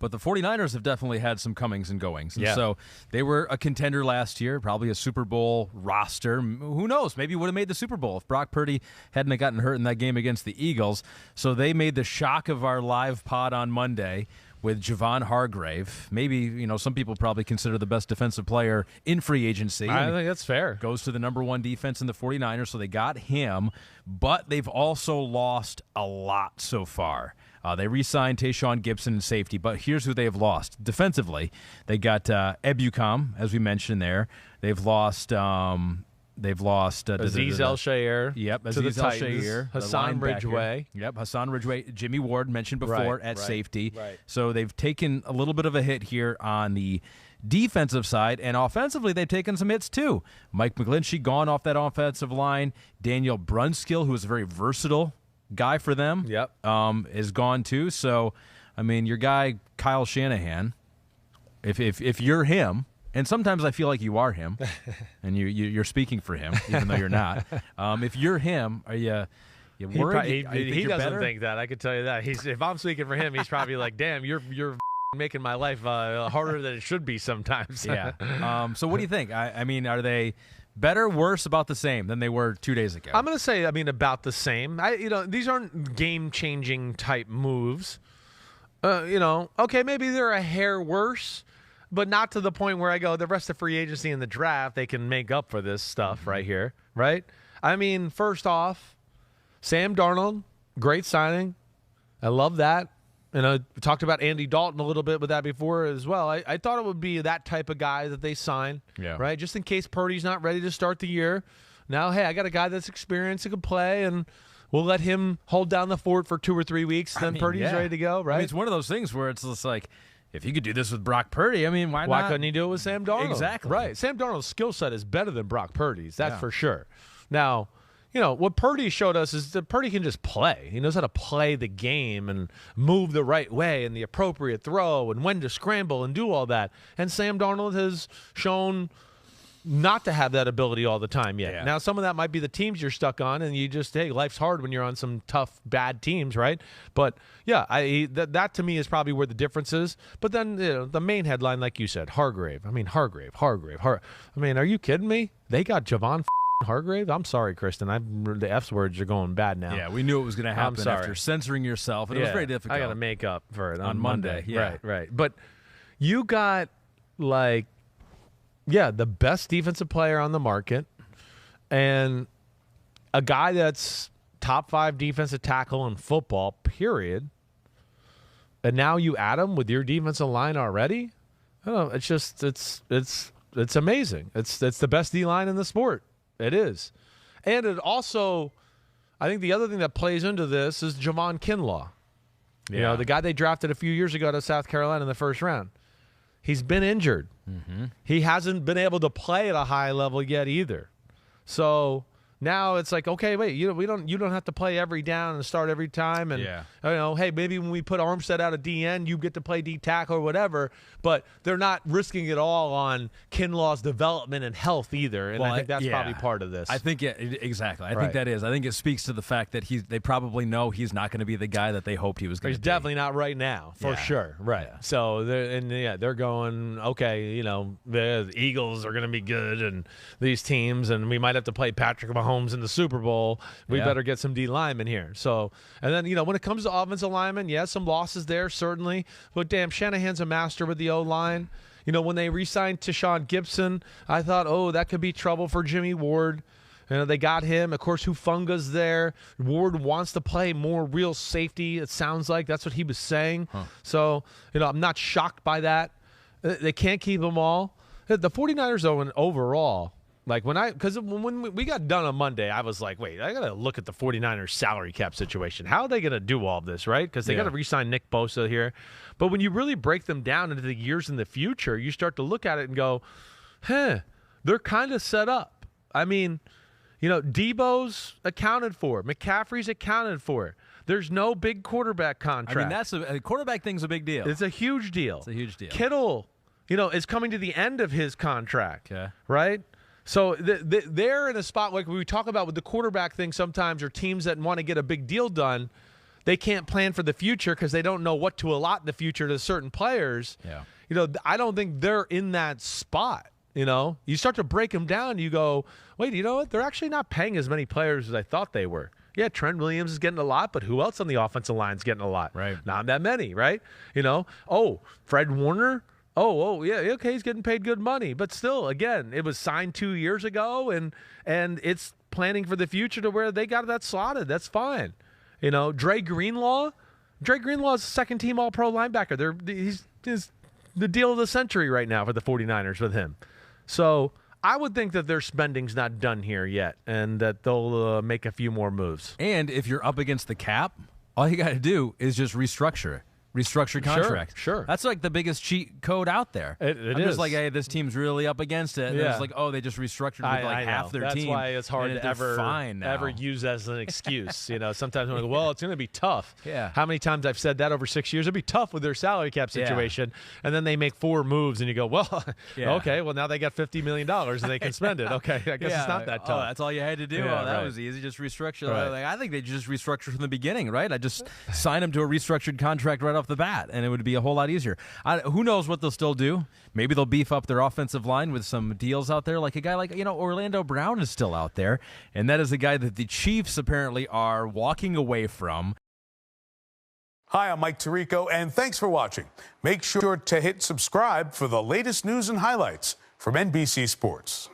But the 49ers have definitely had some comings and goings. And so they were a contender last year, probably a Super Bowl roster. Who knows? Maybe would have made the Super Bowl if Brock Purdy hadn't gotten hurt in that game against the Eagles. So they made the shock of our live pod on Monday with Javon Hargrave. Maybe, some people probably consider the best defensive player in free agency. I think that's fair. Goes to the number one defense in the 49ers, so they got him. But they've also lost a lot so far. They re-signed Tayshaun Gibson in safety, but here's who they've lost. Defensively, they got Ebukam, as we mentioned there. They've lost Azeez El-Shaair. Yep, to the Azeez Titans. El-Shaair. Hassan Ridgeway. Yep, Hassan Ridgeway. Jimmy Ward mentioned before at safety. Right. So they've taken a little bit of a hit here on the defensive side, and offensively they've taken some hits too. Mike McGlinchey gone off that offensive line. Daniel Brunskill, who is a very versatile guy for them, is gone too. So, your guy Kyle Shanahan, if you're him, and sometimes I feel like you are him, and you're speaking for him, even though you're not. If you're him, are you worried? He doesn't think that. I can tell you that. If I'm speaking for him, he's probably like, "Damn, you're making my life harder than it should be sometimes." Yeah. So what do you think? Are they better, worse, about the same than they were 2 days ago? I'm going to say, about the same. These aren't game-changing type moves. Okay, maybe they're a hair worse, but not to the point where I go, the rest of free agency and the draft, they can make up for this stuff right here, right? First off, Sam Darnold, great signing. I love that. We talked about Andy Dalton a little bit with that before as well. I thought it would be that type of guy that they sign, right? Just in case Purdy's not ready to start the year. Now, hey, I got a guy that's experienced and can play, and we'll let him hold down the fort for 2 or 3 weeks. Then Purdy's ready to go, right? It's one of those things where it's just like, if you could do this with Brock Purdy, why not? Why couldn't he do it with Sam Darnold? Exactly. Right. Sam Darnold's skill set is better than Brock Purdy's. That's for sure. Now, what Purdy showed us is that Purdy can just play. He knows how to play the game and move the right way and the appropriate throw and when to scramble and do all that. And Sam Darnold has shown not to have that ability all the time yet. Yeah. Now, some of that might be the teams you're stuck on, and you just, hey, life's hard when you're on some tough, bad teams, right? But, yeah, that to me is probably where the difference is. But then, the main headline, like you said, Hargrave. Hargrave. Are you kidding me? They got Javon Hargrave? I'm sorry, Kristen. The F words are going bad now. Yeah, we knew it was going to happen after censoring yourself, and it was very difficult. I got to make up for it on Monday. Yeah. Right. But you got, the best defensive player on the market and a guy that's top 5 defensive tackle in football, period. And now you add him with your defensive line already? I don't know. It's just, it's amazing. It's the best D-line in the sport. It is. And it also, I think the other thing that plays into this is Javon Kinlaw. Yeah. The guy they drafted a few years ago to South Carolina in the first round. He's been injured. Mm-hmm. He hasn't been able to play at a high level yet either. So now it's like, okay, wait, you don't have to play every down and start every time. And, hey, maybe when we put Armstead out of DN, you get to play D tackle or whatever. But they're not risking it all on Kinlaw's development and health either. And I think that's probably part of this. I think, exactly. I think that is. I think it speaks to the fact that they probably know he's not going to be the guy that they hoped he was going to be. He's definitely not right now, for sure. Right. Yeah. So, they're going, okay, the Eagles are going to be good and these teams, and we might have to play Patrick Mahomes in the Super Bowl. We better get some D linemen here. So, and then, when it comes to offensive linemen, some losses there, certainly. But damn, Shanahan's a master with the O-line. When they re-signed Tayshaun Gibson, I thought, that could be trouble for Jimmy Ward. They got him. Of course, Hufunga's there. Ward wants to play more real safety, it sounds like. That's what he was saying. Huh. So, I'm not shocked by that. They can't keep them all. The 49ers, though, overall, because when we got done on Monday, I was like, wait, I got to look at the 49ers salary cap situation. How are they going to do all this, right? Because they got to re-sign Nick Bosa here. But when you really break them down into the years in the future, you start to look at it and go, they're kind of set up. Debo's accounted for. McCaffrey's accounted for. There's no big quarterback contract. That's a quarterback thing's a big deal. It's a huge deal. It's a huge deal. Kittle, is coming to the end of his contract, right? So they're in a spot like we talk about with the quarterback thing sometimes, or teams that want to get a big deal done. they can't plan for the future because they don't know what to allot in the future to certain players. Yeah. You know, I don't think they're in that spot. You know, you start to break them down. You go, wait, you know what? They're actually not paying as many players as I thought they were. Yeah, Trent Williams is getting a lot, but who else on the offensive line is getting a lot? Right. Not that many, right? You know, Fred Warner. Yeah, okay, he's getting paid good money. But still, again, it was signed 2 years ago, and it's planning for the future to where they got that slotted. That's fine. You know, Dre Greenlaw is a second-team All-Pro linebacker. He's the deal of the century right now for the 49ers with him. So I would think that their spending's not done here yet and that they'll make a few more moves. And if you're up against the cap, all you got to do is just restructure contract. Sure. That's like the biggest cheat code out there. It I'm is. just like, hey, this team's really up against it. And Yeah. it's like, they just restructured with like half their That's team. That's why it's hard and to ever use use as an excuse. You know, sometimes I'm like, well, it's going to be tough. Yeah. How many times I've said that over 6 years? It'd be tough with their salary cap situation. Yeah. And then they make 4 moves and you go, well, okay, well, now they got $50 million and they can spend it. Okay, I guess it's not that tough. That's all you had to do. Yeah, That was easy. Just restructure. Right. Like, I think they just restructured from the beginning, right? I just sign them to a restructured contract right off the bat, and it would be a whole lot easier. Who knows what they'll still do? Maybe they'll beef up their offensive line with some deals out there. Like a guy like, Orlando Brown is still out there, and that is a guy that the Chiefs apparently are walking away from. Hi, I'm Mike Tirico, and thanks for watching. Make sure to hit subscribe for the latest news and highlights from NBC Sports.